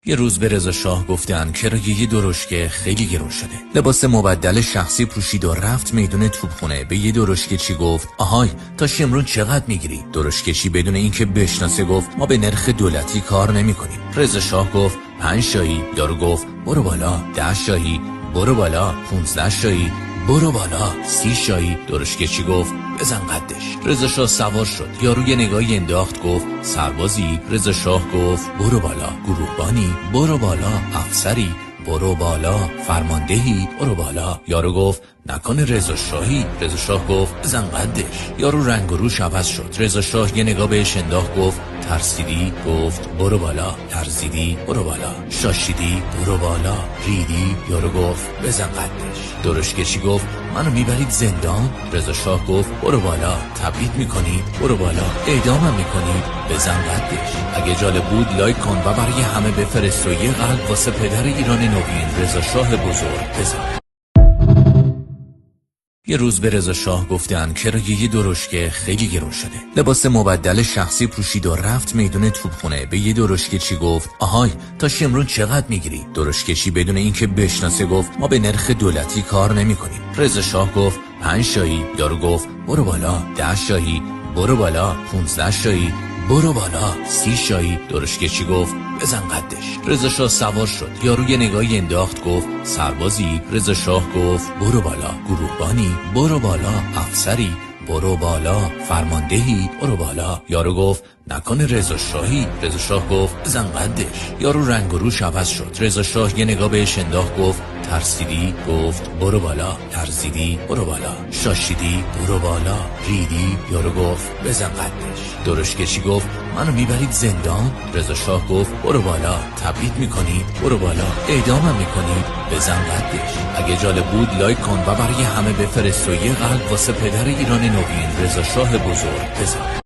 یه روز به رضا شاه گفتن کرایه درشکه خیلی گرون شده. لباس مبدل شخصی پوشید و رفت میدون توپخونه. به یه درشکه‌چی گفت آهای تا شمرون چقدر میگیری؟ درشکه‌چی بدون اینکه بشناسه گفت ما به نرخ دولتی کار نمی‌کنیم. رضا شاه گفت 5 شاهی. یارو گفت برو بالا. 10 شاهی. برو بالا. 15 شاهی. برو بالا. 30 شاهی. درشکه‌چی گفت بزن قدش. رضا شاه سوار شد. یارو یه نگاهی انداخت گفت سربازی؟ رضا شاه گفت برو بالا. گروهبانی؟ برو بالا. افسری؟ برو بالا. فرماندهی؟ برو بالا. یارو گفت نکنه رضا شاهی؟ رضا شاه گفت بزن قدش. یارو رنگ و روش عوض شد. رضا شاه یه نگاه بهش انداخت گفت ترسیدی؟ گفت برو بالا. لرزیدی؟ برو بالا. شاشیدی؟ برو بالا. ریدی؟ یارو گفت بزن قدش. درشکه‌چی گفت منو میبرید زندان؟ رضا شاه گفت برو بالا. تبعید میکنید؟ برو بالا. اعدامم میکنید؟ بزن قدش. اگه جالب بود لایک کن و برای همه بفرست و یه قلب واسه پدر ایران نوین رضا شاه بزرگ بزن. یه روز به رضا شاه گفتن کرایه درشکه خیلی گرون شده. لباس مبدل شخصی پوشید و رفت میدون توپخونه. به یه درشکه‌چی گفت آهای تا شمرون چقدر میگیری؟ درشکه‌چی بدون اینکه بشناسه گفت ما به نرخ دولتی کار نمی‌کنیم. رضا شاه گفت 5 شاهی. یارو گفت برو بالا. 10 شاهی. برو بالا. 15 شاهی. برو بالا. 30 شاهی. درشکه‌چی گفت بزن قدش. رضا شاه سوار شد. یارو یه نگاهی انداخت گفت سربازی؟ رضا شاه گفت برو بالا. گروهبانی؟ برو بالا. افسری؟ برو بالا. فرماندهی؟ برو بالا. یارو گفت نکنه رضا شاهی؟ رضا شاه گفت بزن قدش. یارو رنگ و روش عوض شد. رضا شاه یه نگاه بهش انداخت گفت ترسیدی؟ گفت برو بالا. لرزیدی؟ برو بالا. شاشیدی؟ برو بالا. ریدی؟ یارو گفت بزن قدش. درشکه‌چی گفت منو میبرید زندان؟ رضا شاه گفت برو بالا. تبعید میکنید؟ برو بالا. اعدامم میکنید؟ بزن قدش. اگه جالب بود لایک کن و برای همه بفرست و یه قلب واسه پدر ایران نوین رضا شاه بزرگ بزن.